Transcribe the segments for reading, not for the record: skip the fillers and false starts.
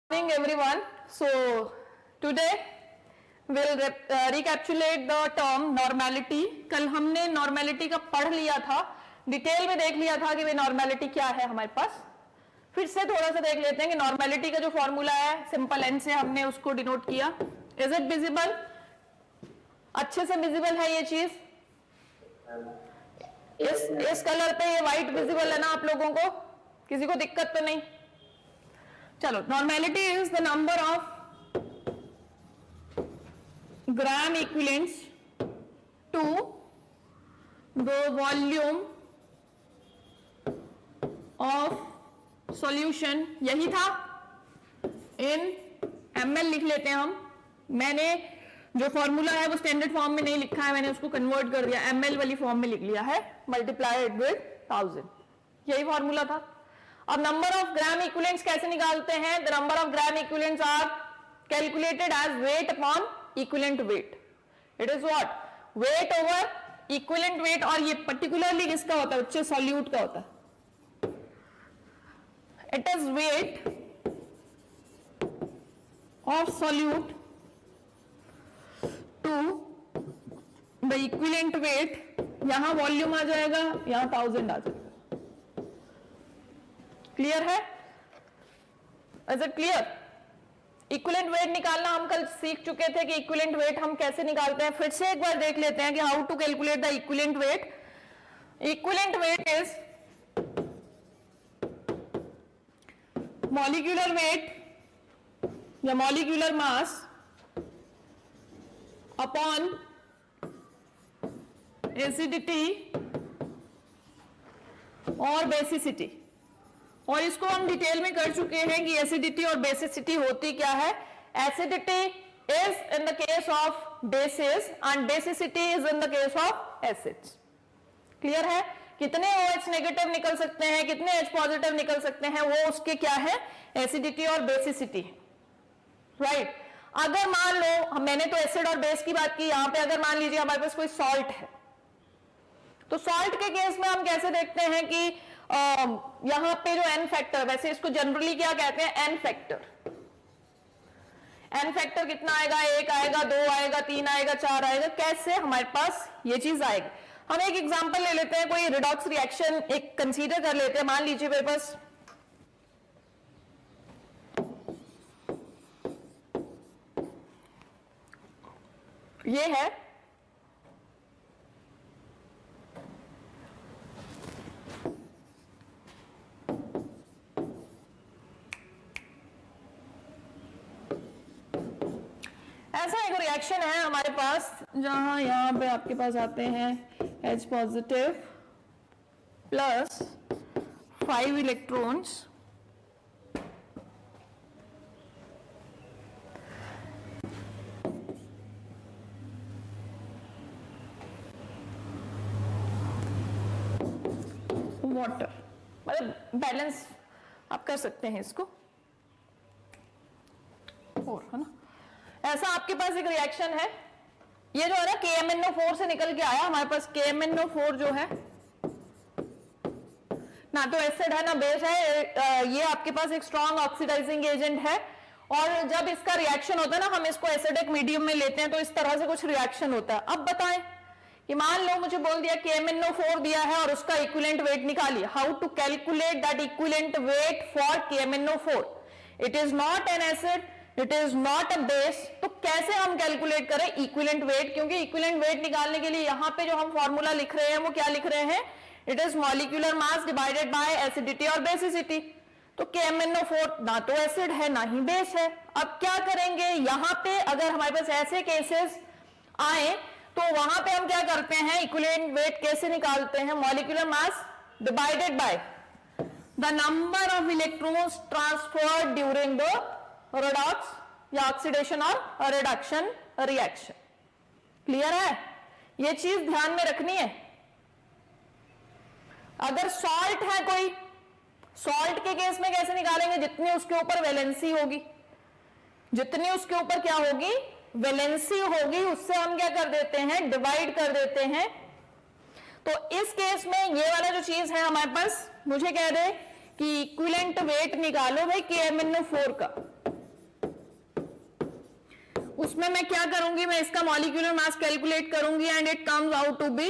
Morning everyone. So today we'll recapitulate the term normality. कल हमने normality का पढ़ लिया था, डिटेल में देख लिया था कि वे normality क्या है हमारे पास. फिर से थोड़ा सा देख लेते हैं कि normality का जो फॉर्मूला है सिंपल n से हमने उसको डिनोट किया. Is it visible? अच्छे से विजिबल है ये चीज. इस कलर पे ये व्हाइट विजिबल है ना आप लोगों को? किसी को दिक्कत तो नहीं? चलो, normality is the number of gram equivalents to the volume of solution. यही था. इन ml लिख लेते हैं हम. मैंने जो फॉर्मूला है वो स्टैंडर्ड फॉर्म में नहीं लिखा है, मैंने उसको कन्वर्ट कर दिया, ml वाली फॉर्म में लिख लिया है, मल्टीप्लाइड विद 1000. यही फॉर्मूला था. अब नंबर ऑफ ग्राम इक्विवेलेंट्स कैसे निकालते हैं? The number of gram equivalents are calculated as weight upon equivalent weight. It is what? Weight over equivalent weight. और ये पर्टिकुलरली किसका होता है बच्चे? सॉल्यूट का होता है. It is weight of solute to the equivalent weight. यहां वॉल्यूम आ जाएगा, यहां 1000 आ जाएगा. क्लियर है? Is it clear? Equivalent weight निकालना हम कल सीख चुके थे कि इक्विवेलेंट वेट हम कैसे निकालते हैं. फिर से एक बार देख लेते हैं कि how to calculate the equivalent weight. Equivalent weight is molecular weight या मॉलिक्यूलर मास अपॉन एसिडिटी और बेसिसिटी. और इसको हम डिटेल में कर चुके हैं कि एसिडिटी और बेसिसिटी होती क्या है. Acidity is in the case of basis and basicity is in the case of acids. Clear है? कितने OH नेगेटिव निकल सकते हैं, कितने H पॉजिटिव निकल सकते हैं, वो उसके क्या है? एसिडिटी और बेसिसिटी. राइट. अगर मान लो, मैंने तो एसिड और बेस की बात की, यहां पे अगर मान लीजिए हमारे पास कोई सॉल्ट है, तो सॉल्ट के केस में हम कैसे देखते हैं कि यहां पे जो n फैक्टर, वैसे इसको जनरली क्या कहते हैं? n factor. n फैक्टर कितना आएगा? 1 आएगा, 2 आएगा, 3 आएगा, 4 आएगा. कैसे हमारे पास ये चीज आएगी? हम एक एग्जांपल ले लेते हैं. कोई रिडॉक्स रिएक्शन एक कंसीडर कर लेते हैं. मान लीजिए मेरे पास ये है, ऐसा एक रिएक्शन है हमारे पास जहां यहां पे आपके पास आते हैं H positive plus 5 electrons water. मतलब बैलेंस आप कर सकते हैं इसको, और है ना. ऐसा आपके पास एक रिएक्शन है. ये जो है ना KMnO4 से निकल के आया हमारे पास. KMnO4 जो है ना तो एसिड है ना बेस है. ये आपके पास एक स्ट्रॉन्ग ऑक्सीडाइजिंग एजेंट है. और जब इसका रिएक्शन होता है ना, हम इसको एसिडिक मीडियम में लेते हैं, तो इस तरह से कुछ रिएक्शन होता है. अब बताएं कि मान लो मुझे बोल दिया KMnO4 दिया है और उसका इक्विवेलेंट वेट निकालिए. How to calculate that equivalent weight for KMnO4? It is not an acid, it is not a base. तो कैसे हम कैलकुलेट करें इक्विवेलेंट वेट? क्योंकि इक्विवेलेंट वेट निकालने के लिए यहां पे जो हम फॉर्मूला लिख रहे हैं वो क्या लिख रहे हैं? It is molecular mass divided by acidity और बेसिसिटी. तो KMnO4 ना तो एसिड है ना ही बेस है. अब क्या करेंगे? यहां पे अगर हमारे पास ऐसे केसेस आए तो वहां पे हम क्या करते हैं? इक्विवेलेंट वेट कैसे निकालते हैं? Molecular mass divided by the number of electrons transferred during the redox या ऑक्सीडेशन और रिडक्शन रिएक्शन. क्लियर है? ये चीज ध्यान में रखनी है. अगर सॉल्ट है कोई, सॉल्ट के केस में कैसे निकालेंगे? जितनी उसके ऊपर वैलेंसी होगी, जितनी उसके ऊपर क्या होगी? वैलेंसी होगी, उससे हम क्या कर देते हैं? डिवाइड कर देते हैं. तो इस केस में ये वाला जो चीज है हमारे पास, मुझे कह दे कि इक्विवेलेंट वेट निकालो भाई KMnO4 का. उसमें मैं क्या करूंगी, मैं इसका मॉलिक्यूलर मास कैलकुलेट करूंगी and it comes out to be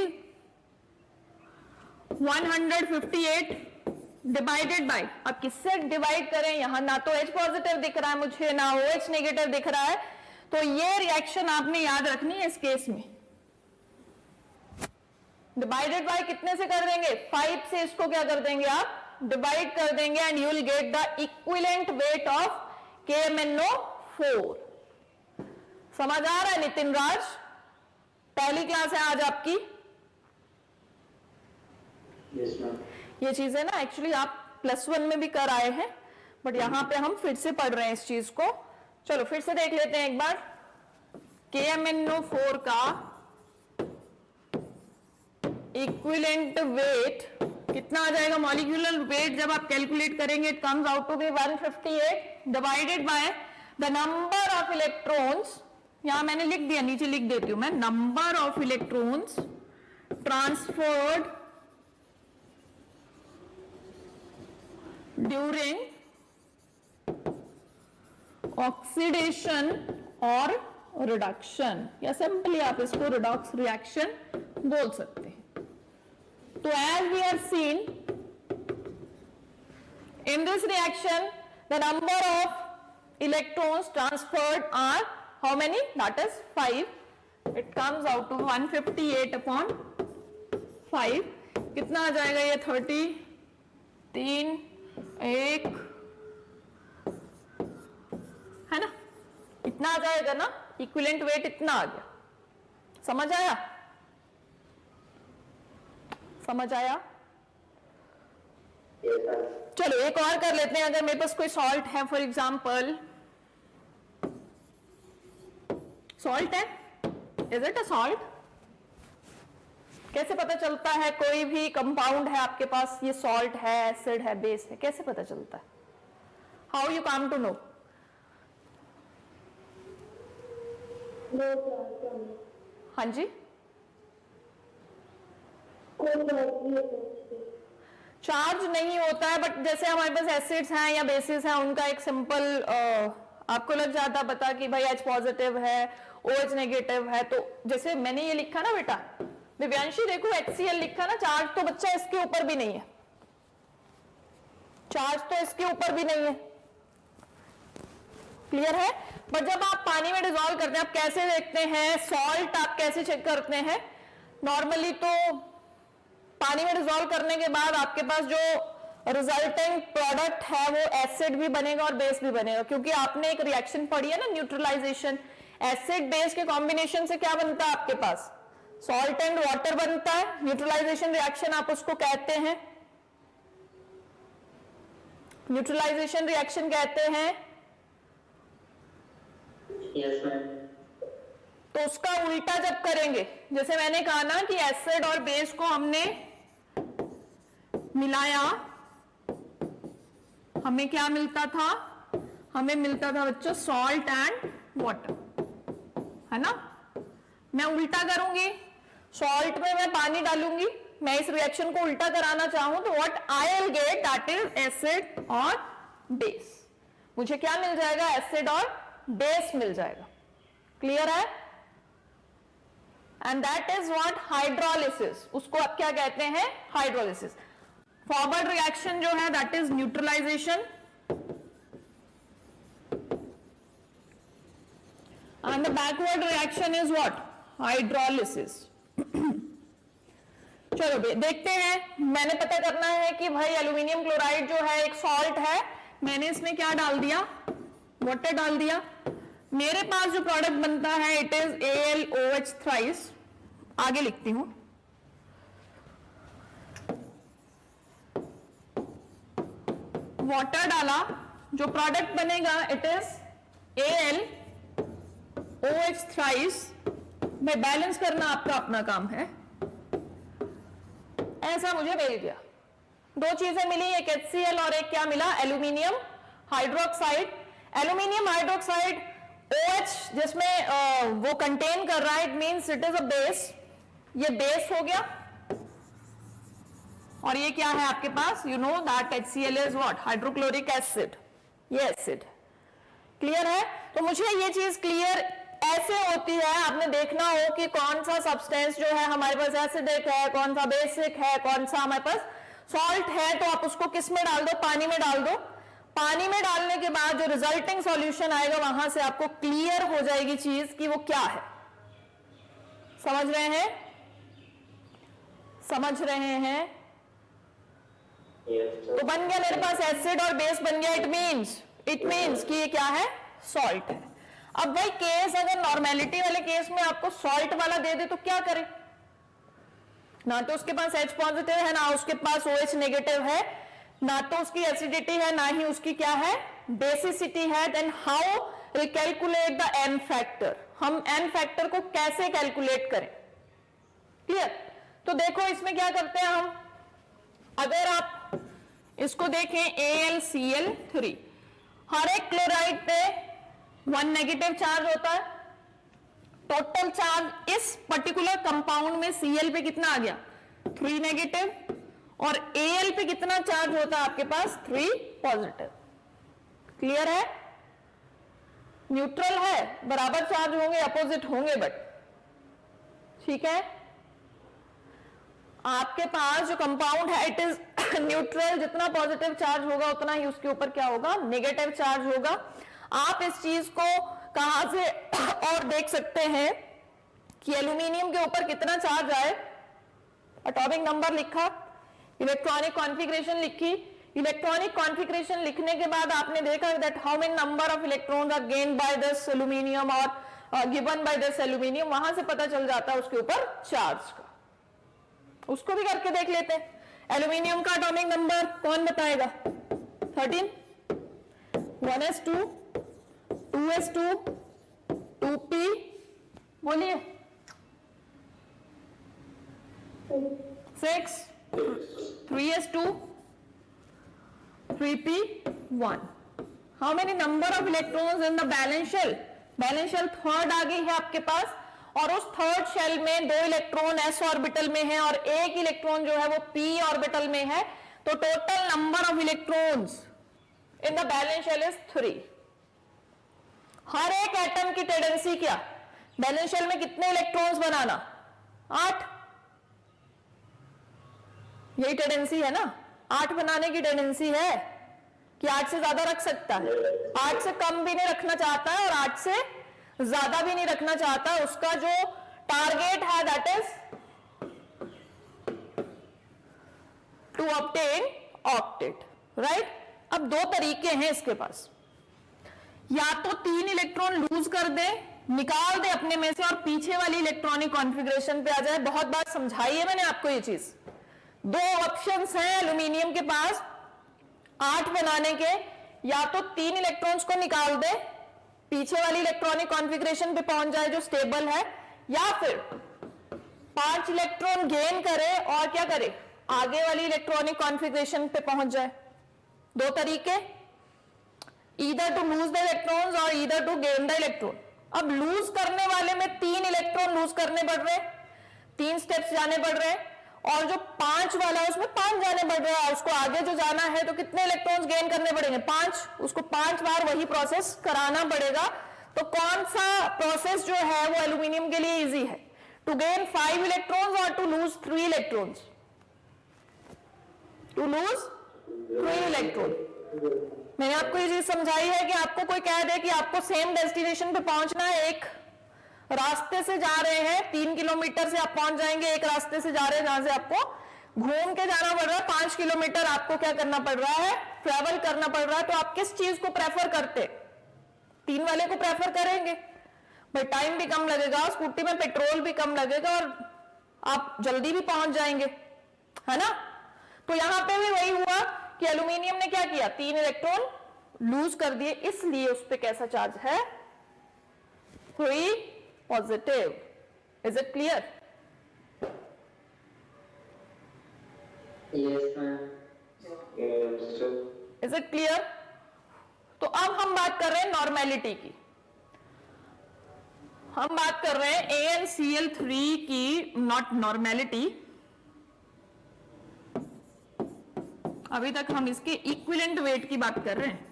158 divided by, अब किससे डिवाइड करें, यहां ना तो H पॉजिटिव दिख रहा है मुझे, ना OH नेगेटिव दिख रहा है, तो ये रिएक्शन आपने याद रखनी है इस केस में। डिवाइडेड बाय कितने से कर देंगे, 5 से इसको क्या कर देंगे आप, डिवाइड कर देंगे and you will get the equivalent weight of KMnO4। समझ आ रहा है नितिन राज? पहली क्लास है आज आपकी। yes, ये चीज है ना, एक्चुअली आप +1 में भी कर आए हैं, बट यहां पे हम फिर से पढ़ रहे हैं इस चीज को। चलो फिर से देख लेते हैं एक बार। KMnO4 का इक्विवेलेंट वेट कितना आ जाएगा, मॉलिक्यूलर वेट जब आप कैलकुलेट करेंगे it comes out to be 158 divided by the number of electrons, यहां मैंने लिख दिया, नीचे लिख देती हूं मैं, number of electrons transferred during oxidation और रिडक्शन, या सिंपली आप इसको रिडॉक्स रिएक्शन बोल सकते हैं। तो as we have seen in this reaction the number of electrons transferred are how many, that is 5, it comes out to 158 upon 5, कितना आ जाएगा ये 33 1 है ना, इतना आ जाएगा ना, इक्विवेलेंट वेट इतना आ गया। समझ आया, समझ आया? चलो एक और कर लेते हैं। अगर मेरे पास कोई सॉल्ट है, फॉर एग्जाम्पल सॉल्ट है, इज इट अ सॉल्ट? कैसे पता चलता है कोई भी कंपाउंड है आपके पास ये सॉल्ट है, एसिड है, बेस है, कैसे पता चलता है? How you come to know? हाँ जी, चार्ज नहीं होता है, बट जैसे हमारे पास एसिड्स हैं या बेसिस हैं, उनका एक सिंपल आपको लग जाता पता कि भाई H पॉजिटिव है, OH नेगेटिव है। तो जैसे मैंने ये लिखा ना बेटा दिव्यांशी, देखो HCl लिखा ना, चार्ज तो बच्चा इसके ऊपर भी नहीं है, चार्ज तो इसके ऊपर भी नहीं है, क्लियर है? बट जब आप पानी में डिसॉल्व करते हैं, आप कैसे देखते हैं सॉल्ट, आप कैसे चेक करते हैं? नॉर्मली तो पानी में डिसॉल्व करने के बाद आपके पास जो रिजल्टेंट प्रोडक्ट है वो एसिड भी बनेगा और बेस भी बनेगा, क्योंकि आपने एक रिएक्शन पढ़ी है ना, न्यूट्रलाइजेशन। एसिड बेस के कॉम्बिनेशन से क्या बनता है आपके पास, सॉल्ट एंड वाटर बनता है। न्यूट्रलाइजेशन रिएक्शन आप उसको कहते हैं, न्यूट्रलाइजेशन रिएक्शन कहते हैं। yes, तो उसका उल्टा जब करेंगे, जैसे मैंने कहा ना कि एसिड और बेस को हमने मिलाया, हमें क्या मिलता था, हमें मिलता था बच्चों सॉल्ट एंड वाटर, है ना? मैं उल्टा करूंगी, सॉल्ट में मैं पानी डालूंगी, मैं इस रिएक्शन को उल्टा कराना चाहूं तो what I will get, that is acid और बेस। मुझे क्या मिल जाएगा, एसिड और बेस मिल जाएगा। क्लियर है? And that is what hydrolysis, उसको आप क्या कहते हैं, हाइड्रोलिसिस। फॉरवर्ड रिएक्शन जो है that is neutralisation and the backward reaction is what, hydrolysis. चलो देखते हैं, मैंने पता करना है कि भाई एल्यूमिनियम क्लोराइड जो है एक सॉल्ट है, मैंने इसमें क्या डाल दिया, वाटर डाल दिया, मेरे पास जो प्रोडक्ट बनता है इट इज AlOH थ्राइस। आगे लिखती हूं, वाटर डाला, जो प्रोडक्ट बनेगा इट इज AlOH थ्राइस। मैं बैलेंस करना आपका अपना काम है। ऐसा मुझे मिल गया, दो चीजें मिली, एक HCl और एक क्या मिला, aluminium hydroxide. Aluminium hydroxide OH जिसमें वो कंटेन कर रहा है, it means it is a base, ये बेस हो गया। और ये क्या है आपके पास, you know that HCl is what, hydrochloric acid, ये एसिड। क्लियर है? तो मुझे ये चीज क्लियर ऐसे होती है, आपने देखना हो कि कौन सा सब्सटेंस जो है हमारे पास एसिडिक है, कौन सा बेसिक है, कौन सा हमारे पास सॉल्ट है, तो आप उसको किस में डाल दो, पानी में डाल दो। पानी में डालने के बाद जो रिजल्टिंग सॉल्यूशन आएगा वहां से आपको क्लियर हो जाएगी चीज कि वो क्या है। समझ रहे हैं? समझ रहे हैं? Yes, sir. तो बन गया मेरे पास एसिड और बेस बन गया। इट मीन्स कि ये क्या है, सॉल्ट है। अब भाई केस अगर नॉर्मेलिटी वाले केस में आपको सॉल्ट वाला दे दे तो क्या करें? ना तो उसके पास H पॉजिटिव है, ना उसके पास OH नेगेटिव है, ना तो उसकी एसिडिटी है, ना ही उसकी क्या है, बेसिसिटी है। Then how we calculate the N factor? हम N फैक्टर को कैसे कैलकुलेट करें? क्लियर? तो देखो इसमें क्या करते हैं हम, अगर आप इसको देखें AlCl3, हर एक क्लोराइड पे 1 नेगेटिव चार्ज होता है। टोटल चार्ज इस पर्टिकुलर कंपाउंड में Cl पे कितना आ गया, 3 नेगेटिव, और Al पे कितना चार्ज होता है आपके पास, 3 पॉजिटिव। क्लियर है? न्यूट्रल है, बराबर चार्ज होंगे, अपोजिट होंगे, बट ठीक है। आपके पास जो कंपाउंड है इट इज न्यूट्रल, जितना पॉजिटिव चार्ज होगा उतना ही उसके ऊपर क्या होगा, नेगेटिव चार्ज होगा। आप इस चीज को कहां से और देख सकते हैं कि एल्यूमिनियम के ऊपर कितना चार्ज आए, एटॉमिक नंबर लिखा, इलेक्ट्रॉनिक कॉन्फ़िगरेशन लिखी। इलेक्ट्रॉनिक कॉन्फ़िगरेशन लिखने के बाद आपने देखा that how many number of electrons are gained by this aluminium और गिवन बाय दिस एल्यूमिनियम, वहां से पता चल जाता है उसके ऊपर चार्ज का। उसको भी करके देख लेते हैं। एल्यूमिनियम का एटॉमिक नंबर कौन बताएगा, 13, 1s2, 2s2, 2p, बोलिए, 6, 3s2, 3p1। How many number of electrons in the balance shell? Valence shell third आ गई है आपके पास, और उस थर्ड शेल में 2 इलेक्ट्रॉन s ऑर्बिटल में है और 1 इलेक्ट्रॉन जो है वो p ऑर्बिटल में है। तो total number of electrons in the balance shell is 3। हर एक एटम की टेंडेंसी क्या, बैलेंस शेल में कितने इलेक्ट्रॉन्स बनाना, 8। यही टेंडेंसी है ना, 8 बनाने की टेंडेंसी है कि 8 से ज्यादा रख सकता है, 8 से कम भी नहीं रखना चाहता है और 8 से ज्यादा भी नहीं रखना चाहता। उसका जो टारगेट है that is to obtain octet, right. अब 2 तरीके हैं इसके पास, या तो 3 इलेक्ट्रॉन लूज कर दे, निकाल दे अपने में से और पीछे वाली इलेक्ट्रॉनिक कॉन्फ़िगरेशन पे आ जाए। बहुत बार समझाई है मैंने आपको ये चीज। 2 ऑप्शंस हैं एल्यूमिनियम के पास 8 बनाने के, या तो 3 इलेक्ट्रॉन्स को निकाल दे, पीछे वाली इलेक्ट्रॉनिक कॉन्फ़िगरेशन पे पहुंच जाए जो स्टेबल है, या फिर 5 इलेक्ट्रॉन गेन करे और क्या करे, आगे वाली इलेक्ट्रॉनिक कॉन्फ़िगरेशन पे पहुंच जाए। 2 तरीके, either to lose the electrons और either to gain the electron. अब लूज करने वाले में 3 इलेक्ट्रॉन लूज करने पड़ रहे, 3 स्टेप्स जाने पड़ रहे, और जो 5 वाला है उसमें 5 जाने पड़ रहा है। उसको आगे जो जाना है तो कितने इलेक्ट्रॉन्स गेन करने पड़ेंगे, 5। उसको 5 बार वही प्रोसेस कराना पड़ेगा। तो कौन सा प्रोसेस जो है वो एल्यूमिनियम के लिए इजी है, टू गेन 5 इलेक्ट्रॉन्स और to lose 3 electrons? To lose 3 electron. मैंने आपको ये चीज समझाई है कि आपको कोई कह दे कि आपको सेम डेस्टिनेशन पे पहुंचना है, एक रास्ते से जा रहे हैं, 3 किलोमीटर से आप पहुंच जाएंगे, एक रास्ते से जा रहे हैं जहां से आपको घूम के जाना पड़ रहा है, 5 किलोमीटर आपको क्या करना पड़ रहा है, ट्रेवल करना पड़ रहा है। तो आप किस चीज को प्रेफर करते, 3 वाले को प्रेफर करेंगे? भाई टाइम भी कम लगेगा, स्कूटी में पेट्रोल भी कम लगेगा और आप जल्दी भी पहुंच जाएंगे, है ना। तो यहां पे भी वही हुआ कि एल्यूमिनियम ने क्या किया, 3 इलेक्ट्रॉन लूज कर दिए, इसलिए उस पर कैसा चार्ज है, 3 positive. Is it clear? Yes, ma'am. Yes, sir. Is it clear? तो अब हम बात कर रहे हैं नॉर्मेलिटी की। हम बात कर रहे हैं AnCl3 की नॉट नॉर्मेलिटी। अभी तक हम इसके इक्विवेलेंट वेट की बात कर रहे हैं।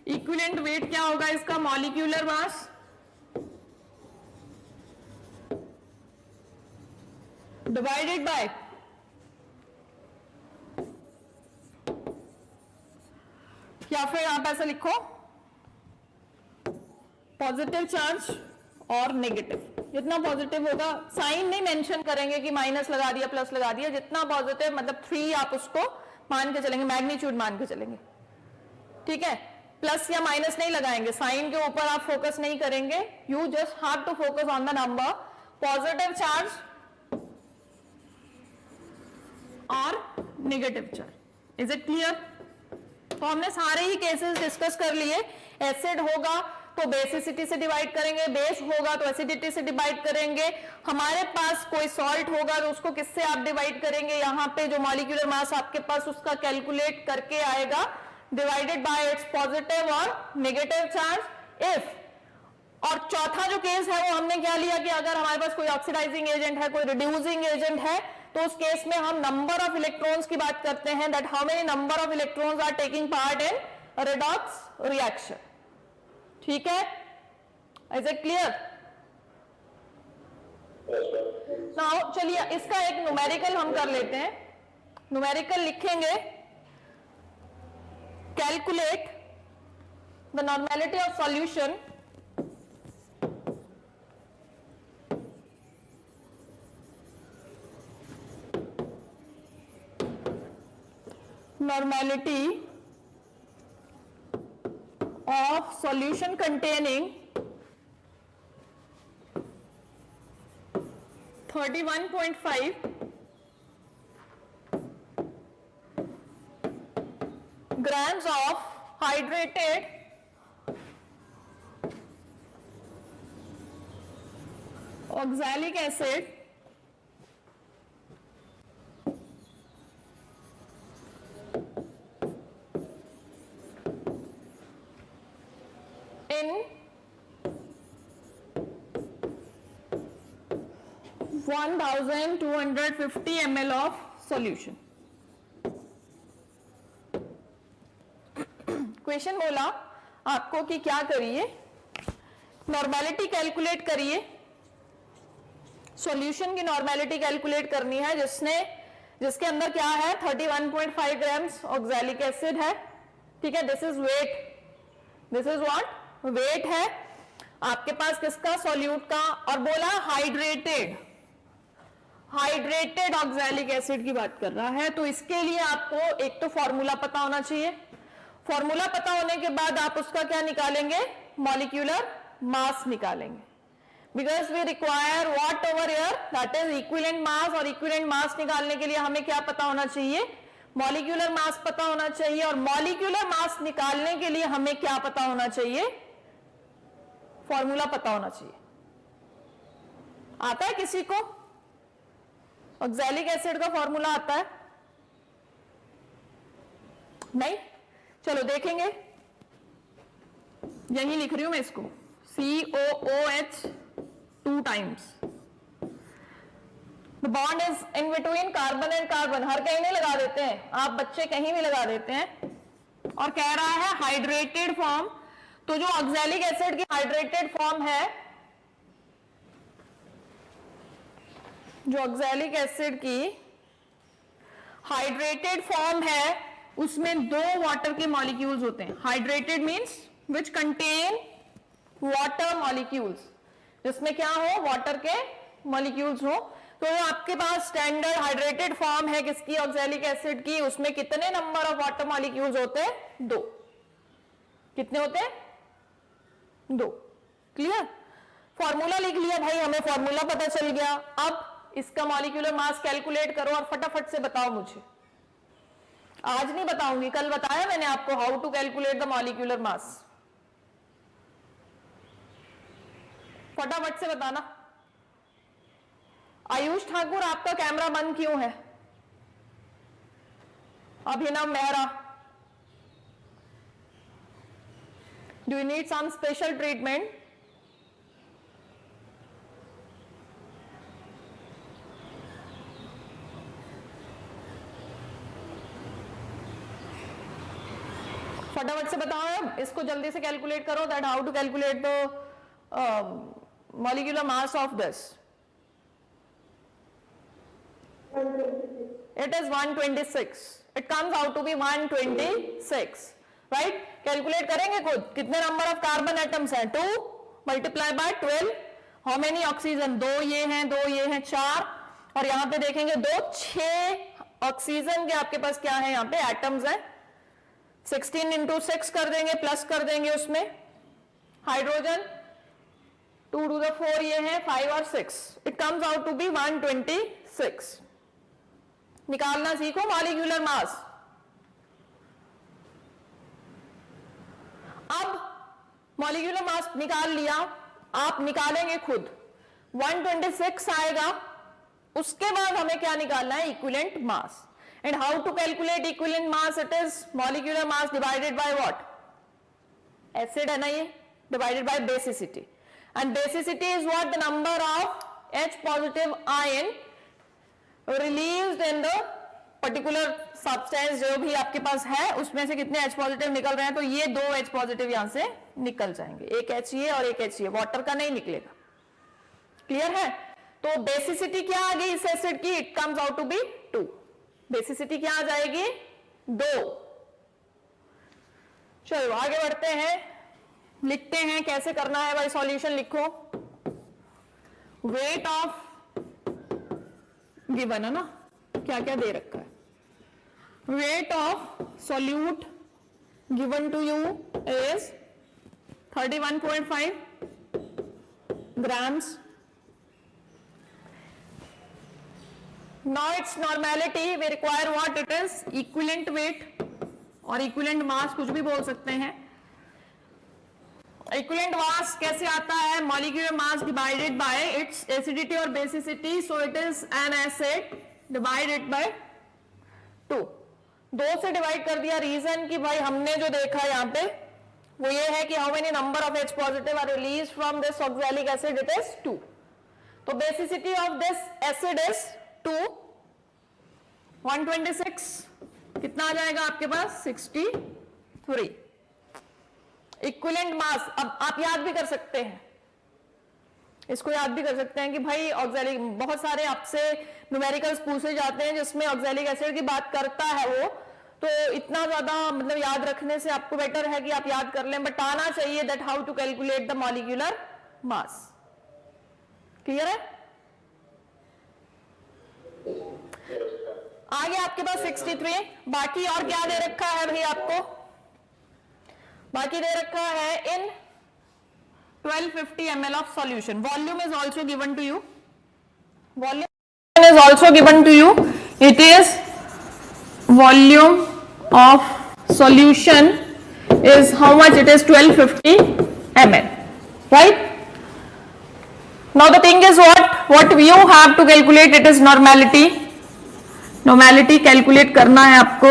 इक्विवेलेंट वेट क्या होगा इसका, मॉलिक्यूलर मास डिवाइडेड बाय या फिर आप ऐसा लिखो पॉजिटिव चार्ज और नेगेटिव। जितना पॉजिटिव होगा, साइन नहीं मेंशन करेंगे कि माइनस लगा दिया प्लस लगा दिया, जितना पॉजिटिव मतलब 3 आप उसको मान के चलेंगे, मैग्नीट्यूड मान के चलेंगे, ठीक है। प्लस या माइनस नहीं लगाएंगे, साइन के ऊपर आप फोकस नहीं करेंगे, you just have to focus on the number positive charge और negative charge. Is it clear? तो हमने सारे ही केसेस डिस्कस कर लिए। एसिड होगा तो बेसिसिटी से डिवाइड करेंगे, बेस होगा तो एसिडिटी से डिवाइड करेंगे, हमारे पास कोई सॉल्ट होगा तो उसको किससे आप डिवाइड करेंगे, यहाँ पे जो मॉलिक्यूलर मास आपके पास उसका कैलकुलेट करके आएगा, डिवाइडेड बाय इट्स पॉजिटिव और नेगेटिव चार्ज इफ। और चौथा जो केस है वो हमने क्या लिया कि अगर हमारे पास कोई ऑक्सीडाइजिंग एजेंट है, कोई रिड्यूसिंग एजेंट है, तो उस केस में हम नंबर ऑफ इलेक्ट्रॉन्स की बात करते हैं, that how many number of electrons are taking part in redox reaction. ठीक है, इज इट क्लियर? नाउ चलिए इसका एक न्यूमेरिकल हम कर लेते हैं। न्यूमेरिकल लिखेंगे, calculate the normality of solution normality of solution containing 31.5 grams of hydrated oxalic acid in 1250 ml of solution। Question बोला आपको कि क्या करिए, नॉर्मेलिटी कैलकुलेट करिए, सॉल्यूशन की नॉर्मेलिटी कैलकुलेट करनी है जिसके अंदर क्या है 31.5 ग्राम्स ऑक्सैलिक एसिड है, ठीक है। This is weight, this is what weight है आपके पास किसका, सॉल्यूट का, और बोला हाइड्रेटेड ऑक्सैलिक एसिड की बात कर रहा है। तो इसके लिए आपको एक तो फॉर्मूला पता होना चाहिए, फॉर्मूला पता होने के बाद आप उसका क्या निकालेंगे, मॉलिक्यूलर मास निकालेंगे, because we require what over here, that is equivalent mass. और इक्विवेलेंट मास निकालने के लिए हमें क्या पता होना चाहिए, मॉलिक्यूलर मास पता होना चाहिए। और मॉलिक्यूलर मास निकालने के लिए हमें क्या पता होना चाहिए, फॉर्मूला पता होना चाहिए। आता है किसी को ऑक्सैलिक एसिड का फॉर्मूला आता है? नहीं, चलो देखेंगे। यही लिख रही हूं मैं इसको, COOH 2 times। The bond is in between carbon and carbon। हर कहीं नहीं लगा देते हैं आप, बच्चे कहीं भी लगा देते हैं। और कह रहा है हाइड्रेटेड फॉर्म, तो जो ऑक्सैलिक एसिड की हाइड्रेटेड फॉर्म है, जो ऑक्सैलिक एसिड की हाइड्रेटेड फॉर्म है, उसमें 2 वाटर के मॉलिक्यूल्स होते हैं। Hydrated means which contain water molecules, जिसमें क्या हो, वाटर के मॉलिक्यूल्स हो। तो आपके पास स्टैंडर्ड हाइड्रेटेड फॉर्म है किसकी, ऑक्सैलिक एसिड की, उसमें कितने नंबर ऑफ वाटर मॉलिक्यूल्स होते हैं, 2। कितने होते हैं, 2। क्लियर? फॉर्मूला लिख लिया भाई, हमें फॉर्मूला पता चल गया। अब इसका मॉलिक्यूलर मास कैलकुलेट करो और फटाफट से बताओ मुझे। आज नहीं बताऊंगी, कल बताया मैंने आपको how to calculate the molecular mass. फटाफट से बताना। आयुष ठाकुर, आपका कैमरा बंद क्यों है? Abhinav Mehra, do you need some special treatment? फटाफट से बताओ, इसको जल्दी से कैलकुलेट करो, that how to calculate the molecular mass of this. It is 126. It comes out to be 126. Right? Calculate करेंगे खुद. कितने number of carbon atoms हैं? 2 multiply by 12. How many oxygen? 2 ये हैं, 2 ये हैं, 4. और यहाँ पे देखेंगे 2, 6 ऑक्सीजन के आपके पास क्या है यहाँ पे एटम्स हैं. 16 into 6 कर देंगे, प्लस कर देंगे उसमें हाइड्रोजन 2 to the 4 ये है 5 और 6. It comes out to be 126. निकालना सीखो मॉलिक्यूलर मास. अब मॉलिक्यूलर मास निकाल लिया, आप निकालेंगे खुद. 126 आएगा. उसके बाद हमें क्या निकालना है? Equivalent mass. And how to calculate equivalent mass? It is molecular mass divided by what? Acid है ना ये, divided by basicity. And basicity is what? The number of H positive ion released in the particular substance जो भी आपके पास है उसमें से कितने H positive निकल रहे हैं. तो ये 2 H positive यहां से निकल जाएंगे. एक H ये और एक H ये. वाटर का नहीं निकलेगा. क्लियर है? तो बेसिसिटी क्या आ गई इस एसिड की? It comes out to be 2. Basicity क्या आ जाएगी? 2. चलो आगे बढ़ते हैं, लिखते हैं कैसे करना है भाई. सॉल्यूशन लिखो. वेट ऑफ गिवन है ना, क्या क्या दे रखा है. Weight of solute given to you is 31.5 grams. Now its normality we require what? It is equivalent weight और equivalent mass कुछ भी बोल सकते हैं. Equivalent mass कैसे आता है? Molecular mass divided by its acidity और basicity. So it is an acid divided by 2. 2 से डिवाइड कर दिया. रीजन कि भाई हमने जो देखा यहाँ पे वो ये है कि how many number of H positive are released from this oxalic acid? It is 2. तो basicity of this acid is 2. 126 कितना आ जाएगा आपके पास? 63. इक्विवेलेंट मास अब आप याद भी कर सकते हैं, इसको याद भी कर सकते हैं कि भाई ऑक्सैलिक, बहुत सारे आपसे न्यूमेरिकल्स पूछे जाते हैं जिसमें ऑक्सैलिक एसिड की बात करता है वो, तो इतना ज्यादा मतलब याद रखने से आपको बेटर है कि आप याद कर लें, बट आना चाहिए that how to calculate the molecular mass. Clear है? आगे आपके पास 63. बाकी और क्या दे रखा है भाई आपको? बाकी दे रखा है इन 1250 ml of solution. Volume is also given to you. Volume is also given to you. It is volume of solution is how much? It is 1250 ml. Right? Now the thing is what you have to calculate? It is normality. Normality calculate करना है आपको.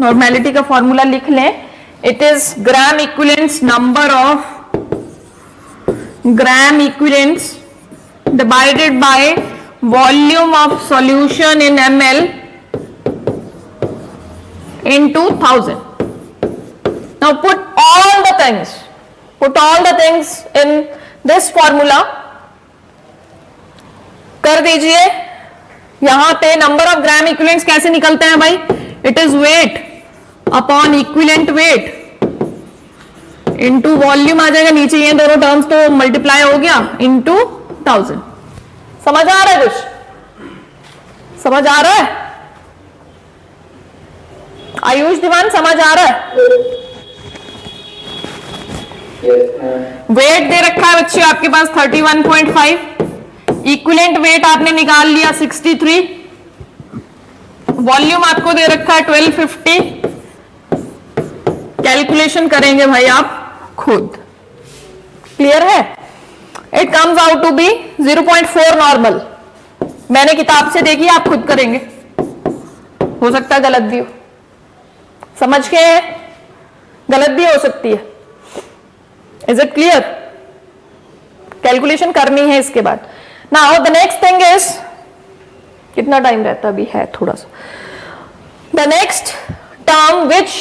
Normality का formula लिख लें. It is gram equivalents, number of gram equivalents divided by volume of solution in ml into 1000. Now put all the things in this formula. कर दीजिए. यहां पे नंबर ऑफ ग्राम इक्विवेलेंट्स कैसे निकलते हैं भाई? It is weight upon equivalent weight into volume आ जाएगा नीचे. ये दोनों टर्म्स तो मल्टीप्लाई हो गया इनटू 1000. समझ आ रहा है? कुछ समझ आ रहा है? आयुष दीवान समझ आ रहा है? वेट दे रखा है बच्चे आपके पास 31.5. इक्विवेलेंट वेट आपने निकाल लिया 63. वॉल्यूम आपको दे रखा है 1250. कैलकुलेशन करेंगे भाई आप खुद. क्लियर है? It comes out to be 0.4 normal. मैंने किताब से देखी, आप खुद करेंगे. हो सकता है गलत भी हो. समझ के गलत भी हो सकती है. Is it clear? कैलकुलेशन करनी है इसके बाद. Now the next thing is, कितना टाइम रहता अभी है थोड़ा सा. The next term which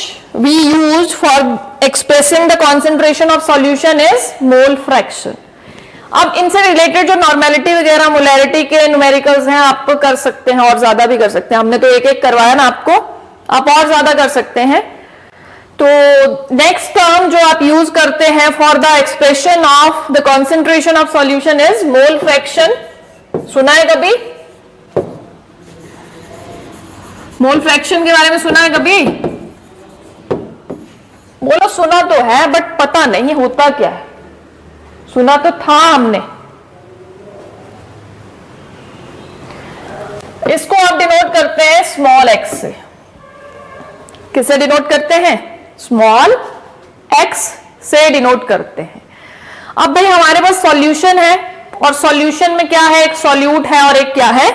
we used for expressing the concentration of solution is mole fraction. अब इनसे रिलेटेड जो नॉर्मेलिटी वगैरह मोलैरिटी के न्यूमेरिकल्स हैं आप कर सकते हैं और ज्यादा भी कर सकते हैं, हमने तो एक एक करवाया ना आपको, आप और ज्यादा कर सकते हैं। तो नेक्स्ट टर्म जो आप यूज करते हैं for the expression of the concentration of solution is mole fraction. सुना है कभी मोल फ्रैक्शन के बारे में? सुना है कभी? बोलो सुना तो है बट पता नहीं होता क्या है। सुना तो था हमने। इसको आप डिनोट करते हैं स्मॉल एक्स से। किससे डिनोट करते हैं? स्मॉल एक्स से डिनोट करते हैं। अब भाई हमारे पास सॉल्यूशन है और सॉल्यूशन में क्या है? एक सॉल्यूट है और एक क्या है?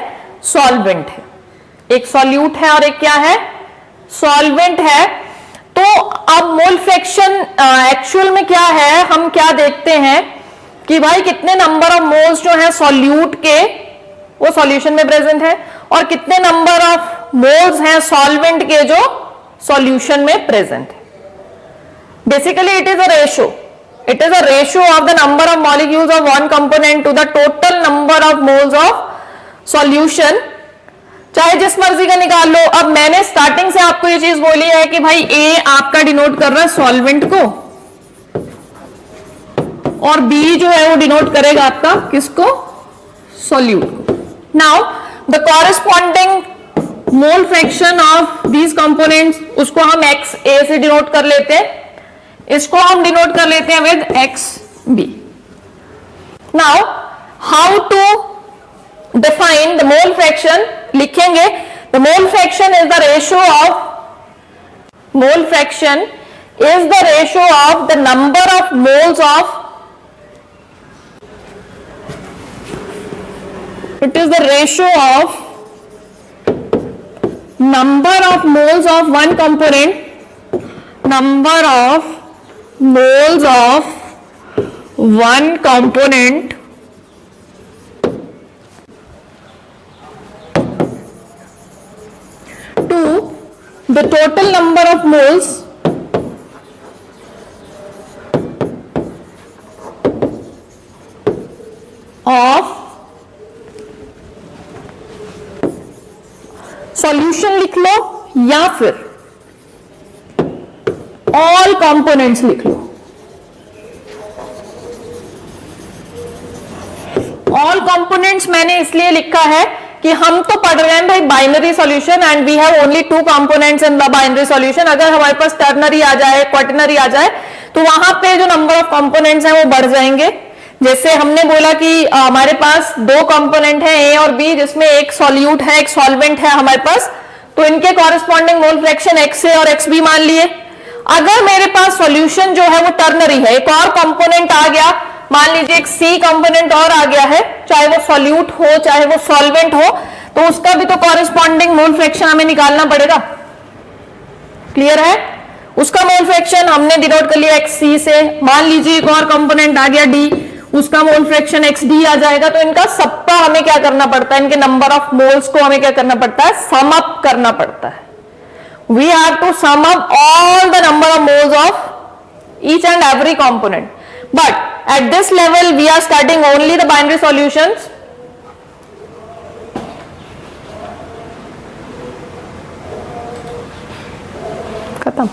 सॉल्वेंट है। एक सॉल्यूट है और एक क्या है? सॉल्वेंट है। तो अब मोल फ्रैक्शन एक्चुअल में क्या है? हम क्या देखते हैं कि भाई कितने नंबर ऑफ मोल्स जो है सॉल्यूट के वो सॉल्यूशन में प्रेजेंट है और कितने नंबर ऑफ मोल्स हैं सॉल्वेंट के जो सॉल्यूशन में प्रेजेंट है। Basically it is a ratio, it is a ratio of the number of molecules of one component to the total number of moles of solution, चाहे जिस मर्जी का निकाल लो। अब मैंने स्टार्टिंग से आपको ये चीज बोली है कि भाई ए आपका डिनोट कर रहा है सॉल्वेंट को और बी जो है वो डिनोट करेगा आपका किसको? सॉल्यूट को। Now the corresponding mole fraction of these components उसको हम एक्स ए से डिनोट कर लेते हैं, इसको हम डिनोट कर लेते हैं with X B. Now how to define the mole fraction? लिखेंगे the mole fraction is the ratio of mole fraction is the ratio of the number of moles of, it is the ratio of number of moles of one component, number of moles of one component to the total number of moles of solution लिख लो या फिर all components लिख लो। All components मैंने इसलिए लिखा है कि हम तो पढ़ रहे हैं भाई binary solution and we have only 2 components in the binary solution. अगर हमारे पास टर्नरी आ जाए, क्वाटरनरी आ जाए तो वहां पे जो नंबर ऑफ कंपोनेंट्स हैं वो बढ़ जाएंगे। जैसे हमने बोला कि हमारे पास 2 कंपोनेंट हैं ए और बी, जिसमें एक सॉल्यूट है एक सॉल्वेंट है हमारे पास, तो इनके कॉरेस्पॉन्डिंग मोल फ्रैक्शन एक्स ए और एक्स बी मान लिए। अगर मेरे पास सॉल्यूशन जो है वो टर्नरी है, एक और कंपोनेंट आ गया, मान लीजिए एक सी कंपोनेंट और आ गया है, चाहे वो सॉल्यूट हो चाहे वो सॉल्वेंट हो, तो उसका भी तो कॉरेस्पॉन्डिंग मोल फ्रैक्शन हमें निकालना पड़ेगा। क्लियर है? उसका मोल फ्रैक्शन हमने डिनोट कर लिया एक्स सी से। मान लीजिए एक और कंपोनेंट आ गया डी, उसका मोल फ्रैक्शन एक्स डी आ जाएगा। तो इनका सबका हमें क्या करना पड़ता है? इनके नंबर ऑफ मोल्स को हमें क्या करना पड़ता है? सम अप करना पड़ता है। We have to sum up all the number of moles of each and every component, but at this level we are starting only the binary solutions. खत्म।